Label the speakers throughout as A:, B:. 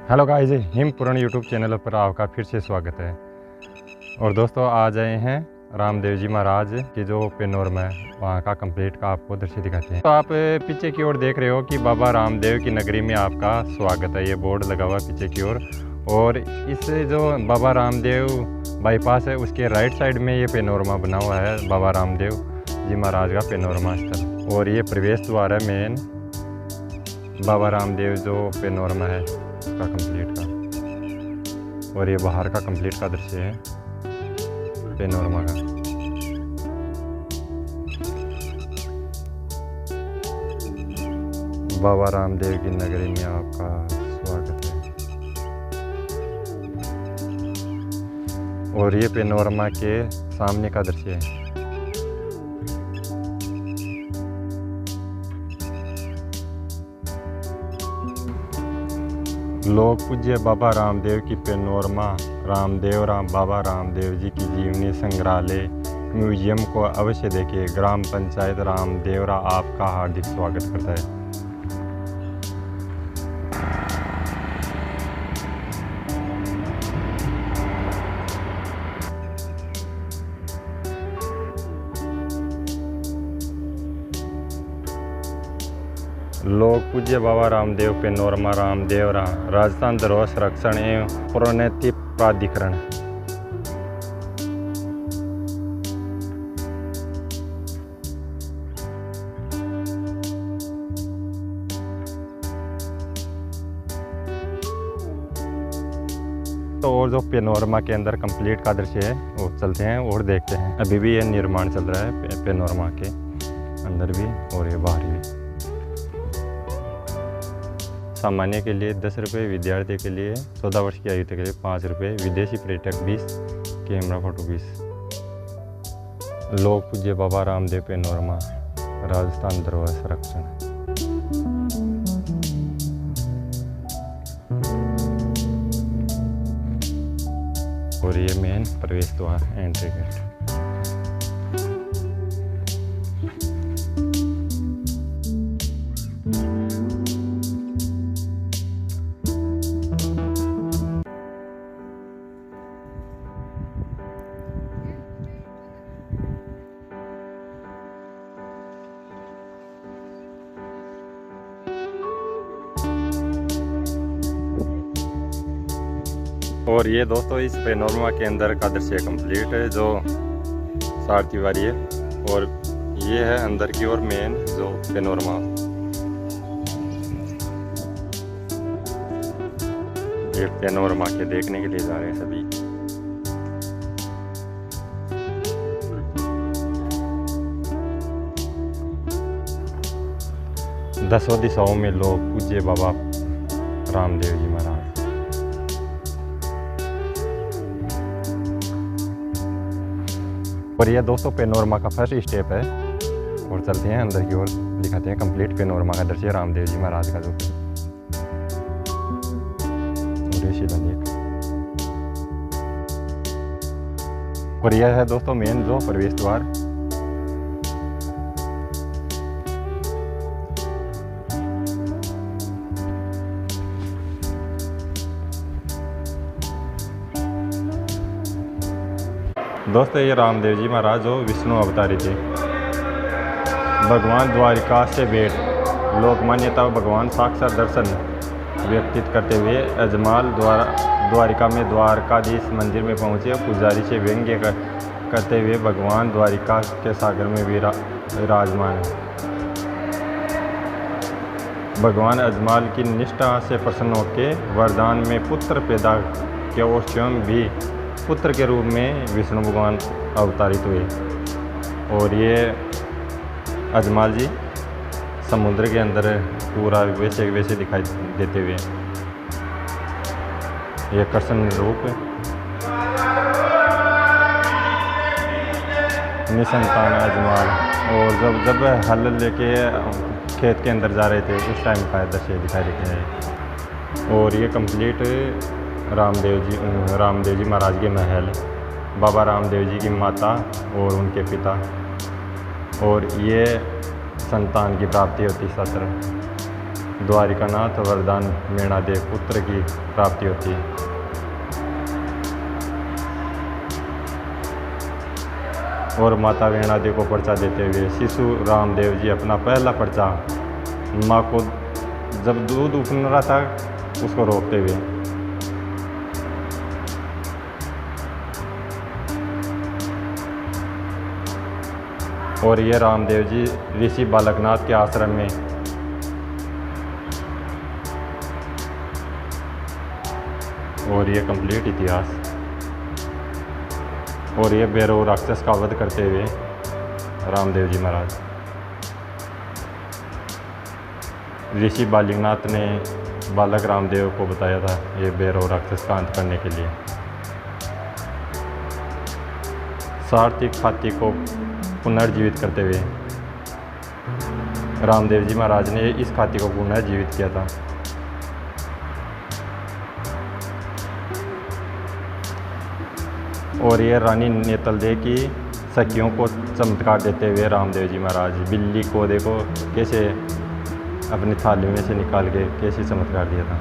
A: Hello guys, हिमपुरण YouTube channel पर आपका फिर से स्वागत है। और दोस्तों आज आए हैं रामदेव जी महाराज की जो पेनोरमा है वहाँ का कंप्लीट का आपको दृश्य दिखाते हैं। तो आप पीछे की ओर देख रहे हो कि बाबा रामदेव की नगरी में आपका स्वागत है। ये बोर्ड लगा हुआ पीछे की ओर। और इस जो बाबा रामदेव बाईपास है उसके राइट साइड में ये पेनोरमा बना हुआ है, बाबा रामदेव जी महाराज का पेनोरमा स्थल। और ये प्रवेश द्वार है मेन बाबा रामदेव जो पेनोरमा है का कंप्लीट का। और ये बाहर का कंप्लीट का दृश्य है पेनोरमा का। बाबा रामदेव की नगरी में आपका स्वागत है। और ये पेनोरमा के सामने का दृश्य है। लोक पूज्य बाबा रामदेव की पेनोरमा बाबा रामदेव जी की जीवनी संग्रहालय म्यूजियम को अवश्य देखिए। ग्राम पंचायत रामदेवरा आपका हार्दिक स्वागत करता है। लोक पूज्य बाबा रामदेव पेनोरमा रामदेवरा राजस्थान धरोहर संरक्षण एवं प्रोन्नति प्राधिकरण। तो और जो पेनोरमा के अंदर कंप्लीट का दृश्य है वो चलते हैं और देखते हैं। अभी भी ये निर्माण चल रहा है पेनोरमा के अंदर भी और ये बाहर भी। सामान्य के लिए 10 रुपये, विद्यार्थी के लिए 14 वर्ष की आयु के लिए 5 रुपये, विदेशी पर्यटक 20, कैमरा फोटो 20। लोक पूज्य बाबा रामदेव पेनोरमा राजस्थान धरोहर संरक्षण। और ये मेन प्रवेश द्वार एंट्री गेट। और ये दोस्तों इस पेनोरमा के अंदर का दृश्य कंप्लीट है जो 60 दीवारी है। और ये है अंदर की ओर मेन जो पेनोरमा। ये पेनोरमा के देखने के लिए जा रहे हैं सभी। दसों दिशाओं में लोग पूज्य बाबा रामदेव जी महाराज। और यह दोस्तों पेनोरमा का फर्स्ट स्टेप है। और चलते हैं अंदर की ओर, दिखाते हैं कंप्लीट पेनोरमा का दृश्य रामदेव जी महाराज का जो शिलालेख। और यह है दोस्तों मेन जो प्रवेश द्वार। दोस्तों ये रामदेव जी महाराज जो विष्णु अवतारी थे। भगवान द्वारिका से भेंट। लोकमान्यता भगवान साक्षात दर्शन व्यतीत करते हुए अजमाल द्वारिका में द्वारकाधीश मंदिर में पहुँचे। पुजारी से व्यंग्य करते हुए भगवान द्वारिका के सागर में विराजमान है। भगवान अजमाल की निष्ठा से प्रसन्न होकर वरदान में पुत्र पैदा किया और स्वयं भी पुत्र के रूप में विष्णु भगवान अवतारित हुए। और ये अजमाल जी समुद्र के अंदर पूरा वैसे दिखाई देते हुए ये कृष्ण रूप निसंतान अजमाल। और जब हल लेके खेत के अंदर जा रहे थे उस टाइम का दृश्य दिखाई देते हैं। और ये कंप्लीट रामदेव जी महाराज के महल, बाबा रामदेव जी की माता और उनके पिता। और ये संतान की प्राप्ति होती सत्र द्वारिकानाथ वरदान मेणादेव पुत्र की प्राप्ति होती है। और माता वेणादेव को पर्चा देते हुए शिशु रामदेव जी अपना पहला पर्चा माँ को जब दूध उफन रहा था उसको रोकते हुए। और ये रामदेव जी ऋषि बालकनाथ के आश्रम में और ये कंप्लीट इतिहास। और ये भैरव राक्षस का वध करते हुए रामदेव जी महाराज। ऋषि बालकनाथ ने बालक रामदेव को बताया था ये भैरव राक्षस का अंत करने के लिए। सार्थिक हाथी को पुनर्जीवित करते हुए रामदेव जी महाराज ने इस हाथी को पुनर्जीवित किया था। और ये रानी नेतलदेव की सखियों को चमत्कार देते हुए रामदेव जी महाराज बिल्ली को देखो कैसे अपनी थाली में से निकाल के कैसे चमत्कार दिया था।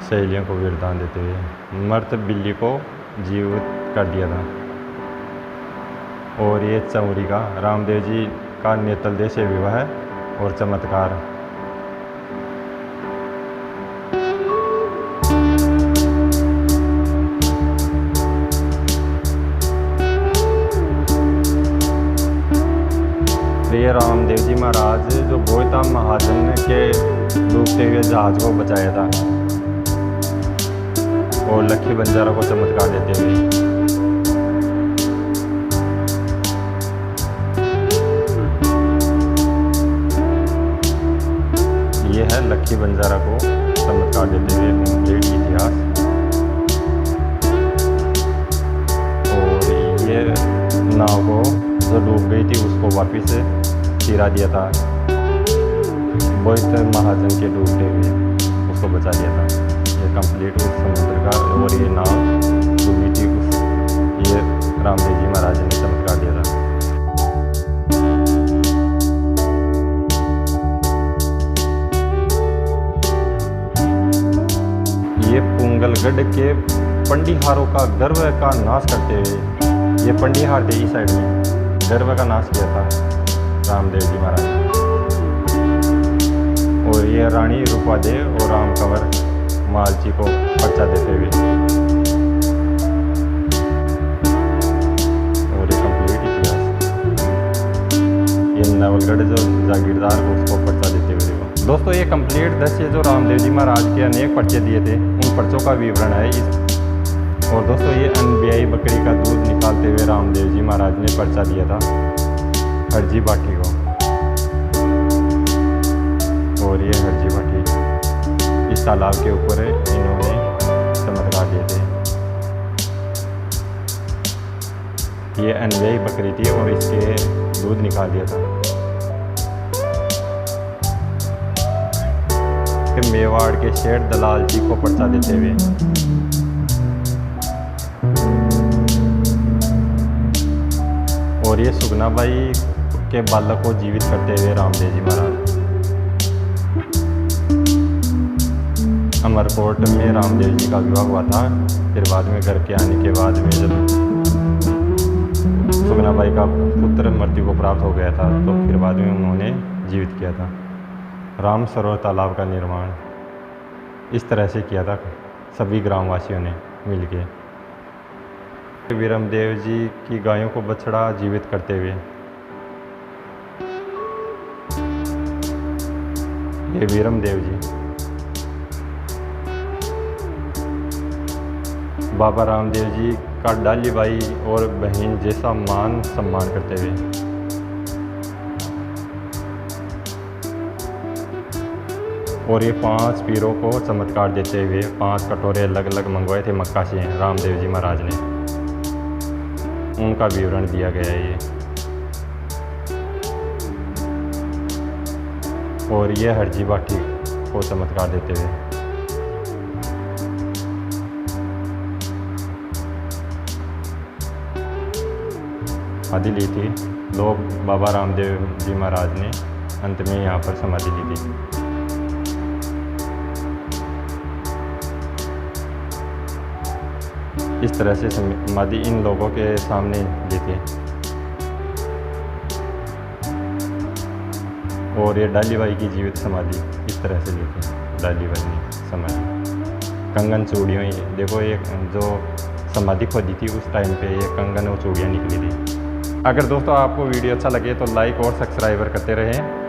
A: सहेलियों को वरदान देते हुए मर्द बिल्ली को जीवित कर दिया था। और ये चौरी का रामदेव जी का नेतलदेव से विवाह और चमत्कार। ये रामदेव जी महाराज जो बोयता महाजन के डूबते हुए जहाज को बचाया था और लक्की बंजारा को चमत्कार देते हुए। ये है लक्की बंजारा को चमत्कार देते हुए कंप्लीट इतिहास। और ये नाव को जो डूब गई थी उसको वापिस तिरा दिया था बोयत महाजन के डूबते हुए, उसको बचा दिया था। ये कंप्लीट उस समुद्र का और ये नाव डूबी थी उस ये रामदेव जी महाराज ने चमत्कार दिया था। ये पुंगलगढ़ के पंडिहारों का गर्व का नाश करते हुए ये पंडिहार थे इस साइड में गर्व का नाश किया था रामदेव जी महाराज ने। और ये रानी रूपादेव और राम कंवर मालची को पर्चा देते हुए। और ये कंप्लीट इतिहास। ये नवलगढ़ जो जागीरदार को उसको पर्चा देते हुए देखो। दोस्तों ये कंप्लीट 10 जो रामदेव जी महाराज के अनेक पर्चे दिए थे उन पर्चों का विवरण है इस। और दोस्तों ये अनब्याई बकरी का दूध निकालते हुए रामदेव जी महाराज ने पर्चा दिया था हरजी बाटी को। और ये हरजी बाटी इस तालाब के ऊपर इन्होंने चमत्कार दिए थे। ये अनब्याई बकरी थी और इसके दूध निकाल दिया था। फिर मेवाड़ के शेठ दलाल जी को पर्चा देते हुए। और ये सुगनाबाई के बालक को जीवित करते हुए रामदेव जी महाराज। अमरकोट में रामदेव जी का विवाह हुआ था। फिर बाद में घर के आने के बाद में जब सुगनाबाई का पुत्र मृत्यु को प्राप्त हो गया था तो फिर बाद में उन्होंने जीवित किया था। राम सरोवर तालाब का निर्माण इस तरह से किया था सभी ग्रामवासियों ने मिलके। वीरमदेव जी की गायों को बछड़ा जीवित करते हुए। ये वीरमदेव जी बाबा रामदेव जी का डाली बाई और बहन जैसा मान सम्मान करते हुए। और ये 5 पीरों को चमत्कार देते हुए 5 कटोरे अलग अलग मंगवाए थे मक्का से रामदेव जी महाराज ने, उनका विवरण दिया गया है ये। और ये हरजी बाटी को चमत्कार देते हुए। समाधि ली थी। लोग बाबा रामदेव जी महाराज ने अंत में यहाँ पर समाधि ली थी। इस तरह से समाधि इन लोगों के सामने दी थी। और ये डाली बाई की जीवित समाधि इस तरह से दी थी, डाली बाई ने समाधि। कंगन चूड़ियों, देखो ये जो समाधि खोदी थी उस टाइम पे ये कंगन और चूड़ियाँ निकली थी। अगर दोस्तों आपको वीडियो अच्छा लगे तो लाइक और सब्सक्राइबर करते रहें।